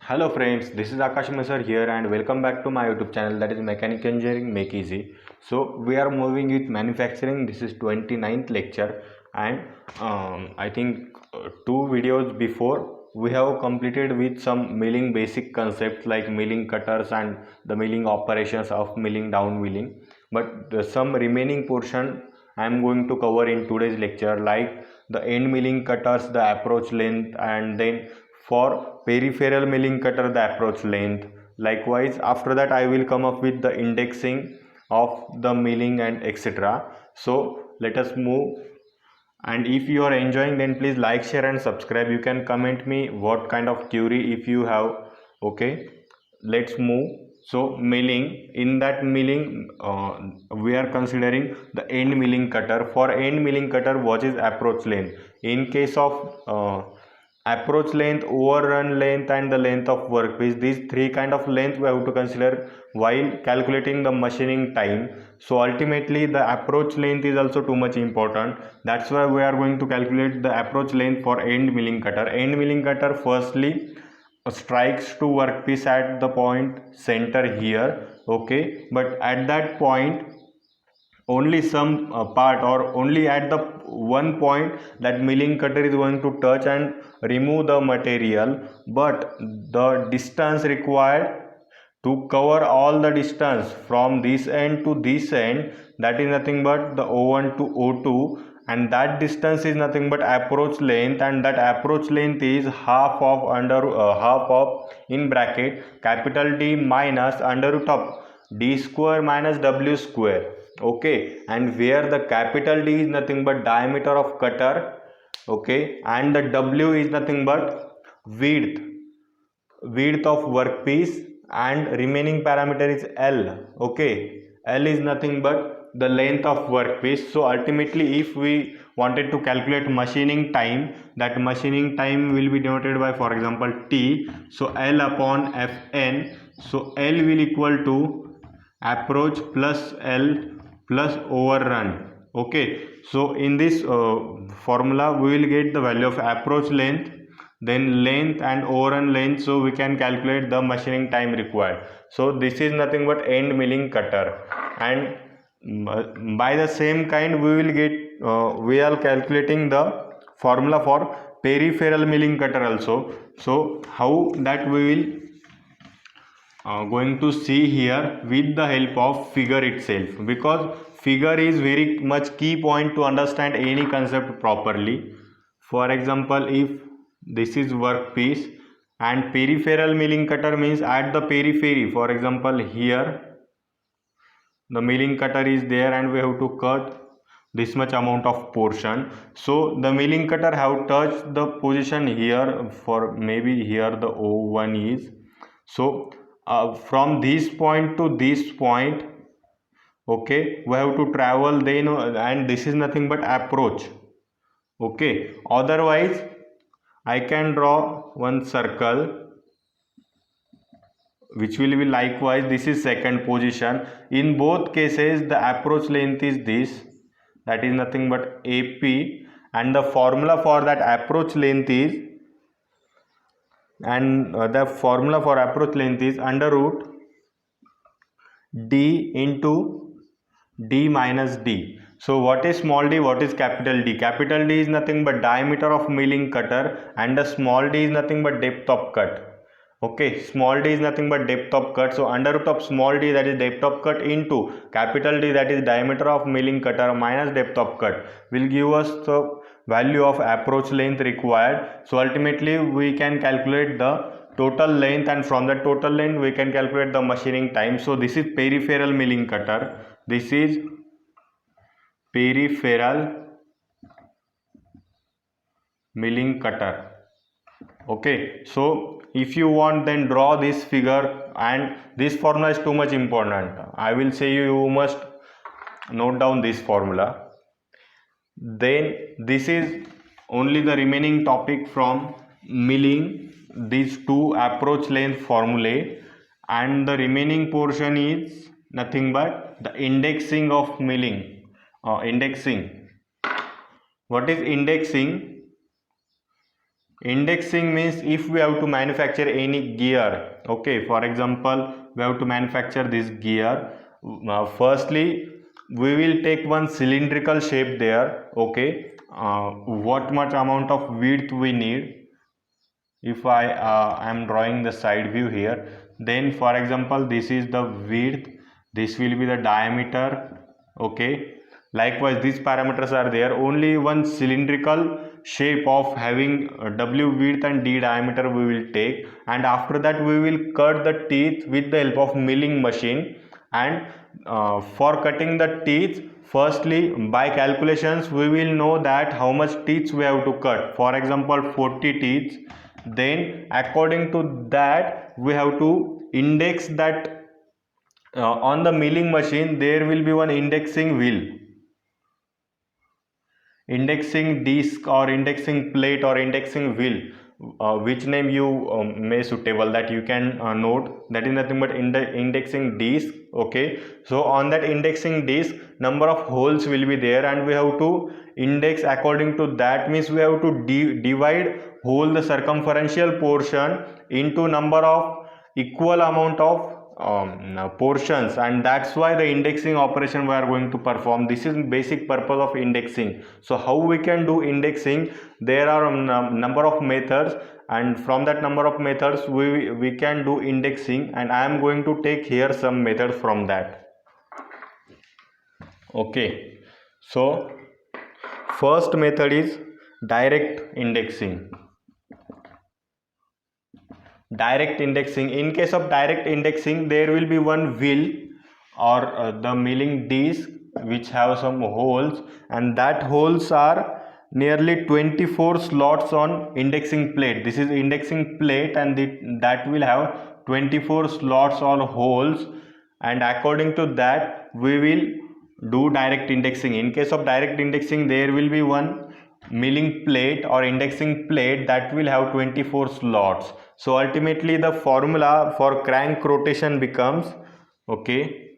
Hello friends, this is Akash Mesar here and welcome back to my YouTube channel, that is Mechanical Engineering Make Easy. So we are moving with manufacturing. This is 29th lecture and I think two videos before we have completed with some milling basic concepts like milling cutters and the milling operations of milling down milling. But some remaining portion I am going to cover in today's lecture, like the end milling cutters, the approach length, and then for peripheral milling cutter the approach length. Likewise, after that I will come up with the indexing of the milling and etc. So let us move, and if you are enjoying then please like, share and subscribe. You can comment me what kind of query if you have. Okay, let's move. So milling, in that milling we are considering the end milling cutter. For end milling cutter, what is approach length? In case of approach length, overrun length and the length of workpiece, these three kind of length we have to consider while calculating the machining time. So ultimately the approach length is also too much important. That's why we are going to calculate the approach length for end milling cutter. End milling cutter firstly strikes to workpiece at the point center here. Okay, but at that point only some part, or only at the one point, that milling cutter is going to touch and remove the material, but the distance required to cover all the distance from this end to this end, that is nothing but the O1 to O2, and that distance is nothing but approach length, and that approach length is half of in bracket capital D minus under root of d square minus w square. Okay, and where the capital D is nothing but diameter of cutter. Okay, and the w is nothing but width of workpiece, and remaining parameter is L. Okay, L is nothing but the length of workpiece. So ultimately if we wanted to calculate machining time, that machining time will be denoted by, for example, T. So L upon Fn. So L will equal to approach plus L plus overrun. Okay, so in this formula we will get the value of approach length, then length and overrun length, so we can calculate the machining time required. So this is nothing but end milling cutter, and by the same kind we will get we are calculating the formula for peripheral milling cutter also. So how that we will going to see here with the help of figure itself, because figure is very much key point to understand any concept properly. For example, if this is workpiece and peripheral milling cutter means at the periphery, for example here the milling cutter is there and we have to cut this much amount of portion. So the milling cutter have touched the position here, for maybe here the O1 is. So from this point to this point, okay, we have to travel then, and this is nothing but approach. Okay, otherwise I can draw one circle which will be likewise, this is second position. In both cases the approach length is this, that is nothing but AP, and the formula for that approach length is, the formula for approach length is under root D into D minus D. So what is small d, what is capital D? Capital D is nothing but diameter of milling cutter, and the small d is nothing but depth of cut. Okay, small d is nothing but depth of cut. So under root of small d, that is depth of cut, into capital D, that is diameter of milling cutter, minus depth of cut, will give us the value of approach length required. So ultimately we can calculate the total length, and from the total length we can calculate the machining time. So this is peripheral milling cutter, this is peripheral milling cutter. Okay, so if you want then draw this figure, and this formula is too much important. I will say you must note down this formula. Then this is only the remaining topic from milling, these two approach length formulae, and the remaining portion is nothing but the indexing of milling. Indexing, what is indexing? Indexing means if we have to manufacture any gear, okay, for example, we have to manufacture this gear. Firstly, we will take one cylindrical shape there, okay. What much amount of width we need? If I am drawing the side view here, then for example, this is the width, this will be the diameter, okay. Likewise, these parameters are there. Only one cylindrical shape of having W width and D diameter we will take, and after that we will cut the teeth with the help of milling machine. And for cutting the teeth, firstly by calculations we will know that how much teeth we have to cut. For example, 40 teeth. Then according to that we have to index that. On the milling machine there will be one indexing wheel, indexing disc or indexing plate or indexing wheel, which name you may suitable, that you can note, that is nothing but indexing disc, okay. So on that indexing disc number of holes will be there, and we have to index according to that. Means we have to divide whole the circumferential portion into number of equal amount of portions, and that's why the indexing operation we are going to perform. This is basic purpose of indexing. So how we can do indexing? There are number of methods, and from that number of methods we can do indexing, and I am going to take here some methods from that, okay. So first method is direct indexing. Direct indexing, in case of direct indexing, there will be one wheel or the milling disc which have some holes, and that holes are nearly 24 slots on indexing plate. This is indexing plate, and that will have 24 slots or holes, and according to that we will do direct indexing. In case of direct indexing, there will be one milling plate or indexing plate that will have 24 slots. So ultimately the formula for crank rotation becomes, okay,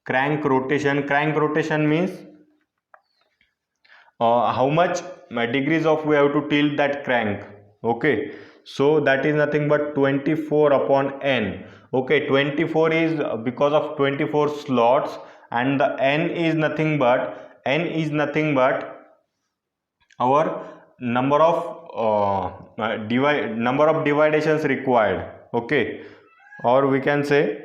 crank rotation means how much degrees of we have to tilt that crank, okay. So that is nothing but 24 upon n, okay. 24 is because of 24 slots, and the n is nothing but our number of dividations required, okay. Or we can say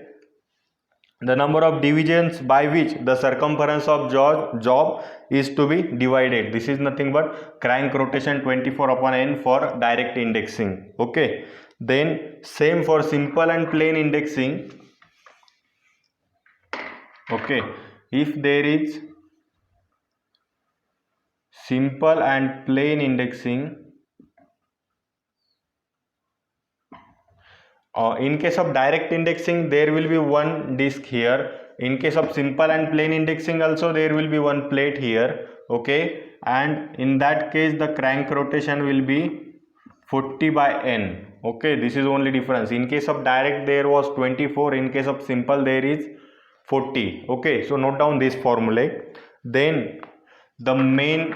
the number of divisions by which the circumference of job is to be divided. This is nothing but crank rotation 24 upon n for direct indexing, okay. Then same for simple and plain indexing, okay. If there is simple and plain indexing, in case of direct indexing there will be one disc here. In case of simple and plain indexing also there will be one plate here, okay. And in that case the crank rotation will be 40 by n, okay. This is only difference. In case of direct there was 24, in case of simple there is 40, okay. So note down this formula. Then the main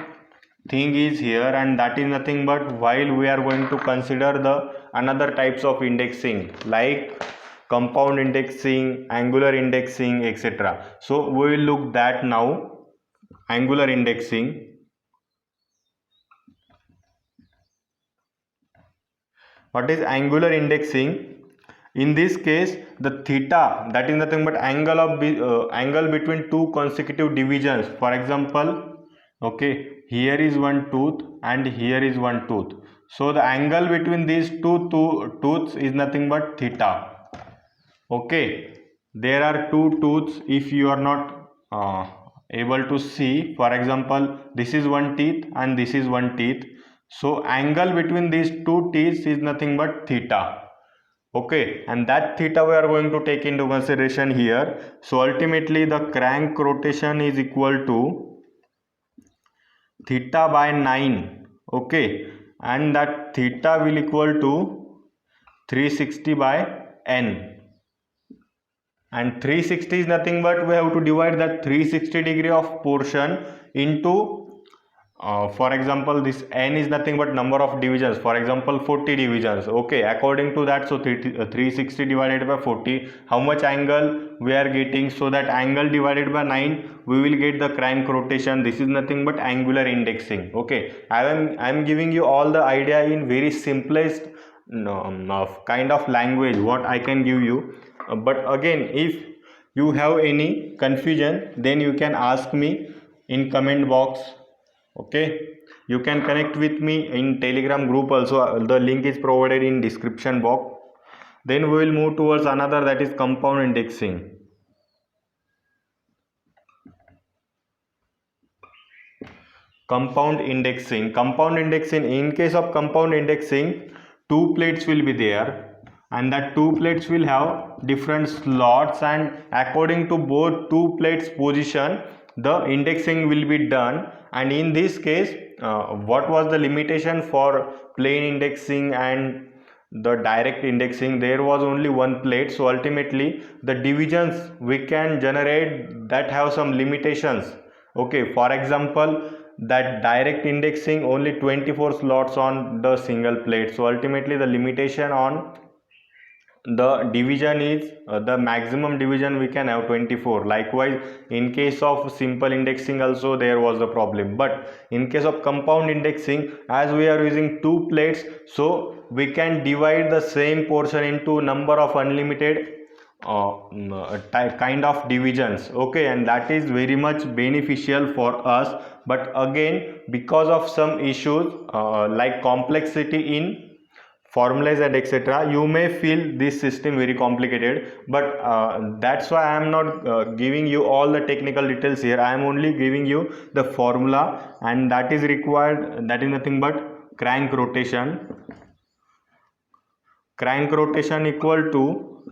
thing is here, and that is nothing but, while we are going to consider the another types of indexing like compound indexing, angular indexing, etc. So we will look that now. Angular indexing. What is angular indexing? In this case the theta, that is nothing but angle between two consecutive divisions. For example, okay, here is one tooth and here is one tooth. So the angle between these two tooths is nothing but theta, okay. There are two tooths. If you are not able to see, for example, this is one teeth and this is one teeth. So angle between these two teeth is nothing but theta, okay. And that theta we are going to take into consideration here. So ultimately the crank rotation is equal to theta by 9, okay. And that theta will equal to 360 by n, and 360 is nothing but we have to divide that 360 degree of portion into For example, this n is nothing but number of divisions, for example 40 divisions. Okay, according to that, so 360 divided by 40, how much angle we are getting? So that angle divided by 9, we will get the crank rotation. This is nothing but angular indexing. Okay, I am giving you all the idea in very simplest kind of language what I can give you. But again, if you have any confusion, then you can ask me in comment box. Okay, you can connect with me in Telegram group also. The link is provided in description box. Then we will move towards another, that is compound indexing. Compound indexing, in case of compound indexing, two plates will be there, and that two plates will have different slots, and according to both two plates position, the indexing will be done. And in this case, what was the limitation for plain indexing and the direct indexing? There was only one plate, so ultimately the divisions we can generate that have some limitations. Okay, for example, that direct indexing only 24 slots on the single plate, so ultimately the limitation on the division is the maximum division we can have 24. Likewise, in case of simple indexing also there was a problem, but in case of compound indexing, as we are using two plates, so we can divide the same portion into number of unlimited kind of divisions. Okay, and that is very much beneficial for us. But again, because of some issues like complexity in formulas and etc., you may feel this system very complicated, but that's why I am not giving you all the technical details here. I am only giving you the formula, and that is required, that is nothing but crank rotation equal to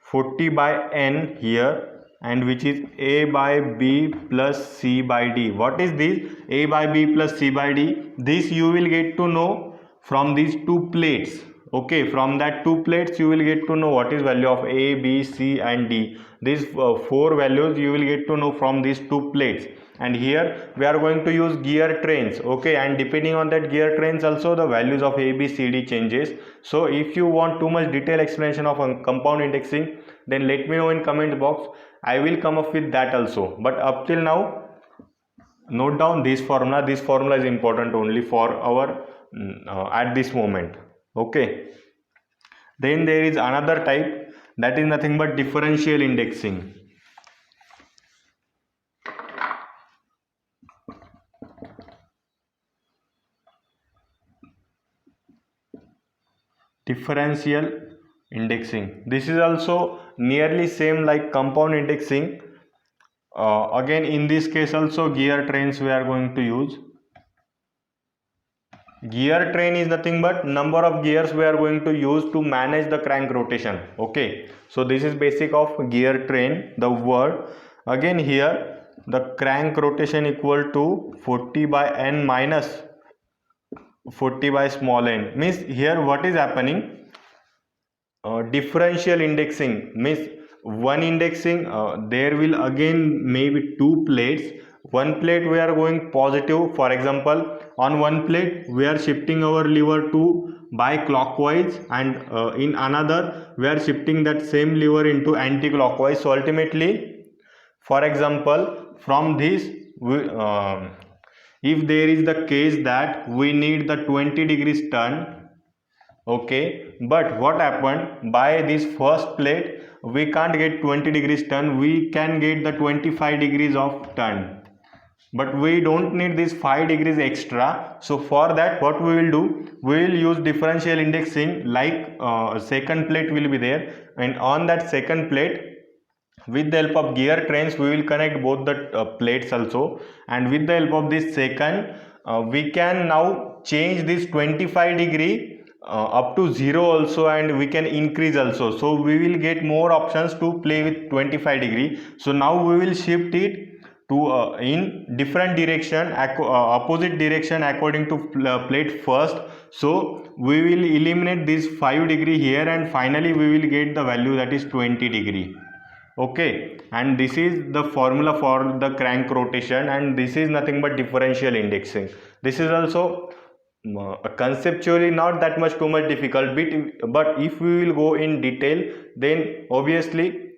40 by n here, and which is a by b plus c by d. What is this a by b plus c by d? This you will get to know from these two plates. Okay, from that two plates you will get to know what is value of a, b, c and d. These four values you will get to know from these two plates. And here we are going to use gear trains. Okay, and depending on that gear trains also the values of a, b, c, d changes. So if you want too much detailed explanation of compound indexing, then let me know in comment box. I will come up with that also. But up till now, note down this formula. This formula is important only for our at this moment. Okay, then there is another type, that is nothing but differential indexing. Differential indexing, this is also nearly same like compound indexing. Again, in this case also gear trains we are going to use. Gear train is nothing but number of gears we are going to use to manage the crank rotation. Okay, so this is basic of gear train, the word. Again, here the crank rotation equal to 40 by n minus 40 by small n, means here what is happening, differential indexing means one indexing, there will again maybe two plates. One plate we are going positive, for example on one plate we are shifting our lever to by clockwise, and in another we are shifting that same lever into anti-clockwise. So ultimately, for example, from this if there is the case that we need the 20 degrees turn, okay, but what happened, by this first plate we can't get 20 degrees turn, we can get the 25 degrees of turn, but we don't need this 5 degrees extra. So for that what we will do, we will use differential indexing, like second plate will be there, and on that second plate with the help of gear trains we will connect both the plates also, and with the help of this second we can now change this 25 degree up to 0 also, and we can increase also. So we will get more options to play with 25 degree. So now we will shift it to in different direction, opposite direction according to plate first. So we will eliminate this 5 degree here, and finally we will get the value that is 20 degree. Okay, and this is the formula for the crank rotation, and this is nothing but differential indexing. This is also conceptually not that much too much difficult, but if we will go in detail, then obviously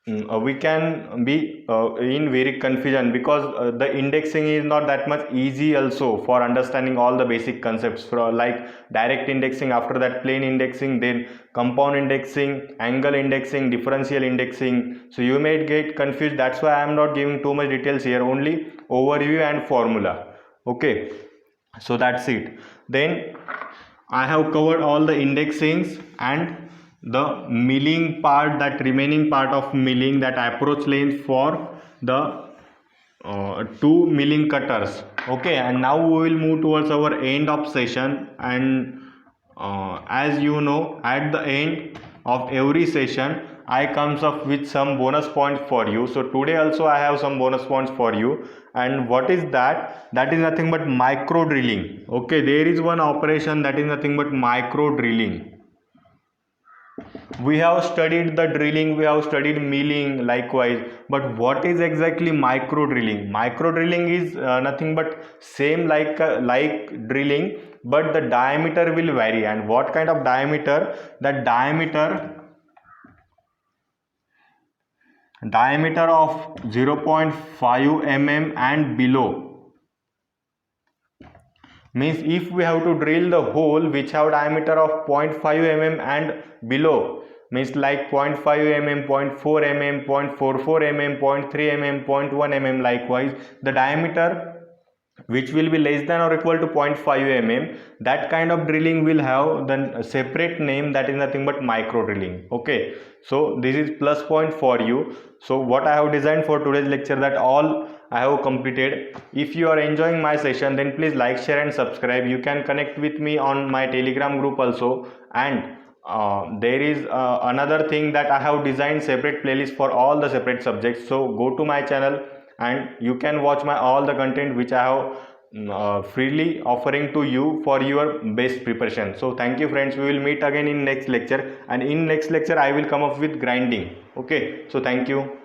we can be in very confusion, because the indexing is not that much easy also for understanding all the basic concepts, for like direct indexing, after that plane indexing, then compound indexing, angle indexing, differential indexing. So you may get confused. That's why I am not giving too much details here, only overview and formula. Okay, so that's it. Then I have covered all the indexings and the milling part, that remaining part of milling, that approach length for the two milling cutters. Okay, and now we will move towards our end of session. And as you know, at the end of every session I comes up with some bonus points for you. So today also I have some bonus points for you. And what is that? That is nothing but micro drilling. Okay, there is one operation that is nothing but micro drilling. We have studied the drilling, we have studied milling likewise, but what is exactly micro drilling? Micro drilling is nothing but same like drilling, but the diameter will vary. And what kind of diameter? That diameter of 0.5 mm and below. Means if we have to drill the hole which have diameter of 0.5 mm and below, means like 0.5 mm, 0.4 mm, 0.44 mm, 0.3 mm, 0.1 mm, likewise the diameter which will be less than or equal to 0.5 mm, that kind of drilling will have the separate name, that is nothing but micro drilling. Okay, so this is plus point for you. So what I have designed for today's lecture, that all I have completed. If you are enjoying my session, then please like, share and subscribe. You can connect with me on my Telegram group also. And there is another thing, that I have designed separate playlist for all the separate subjects. So go to my channel and you can watch my all the content which I have freely offering to you for your best preparation. So thank you friends, we will meet again in next lecture, and in next lecture I will come up with grinding. Okay, so thank you.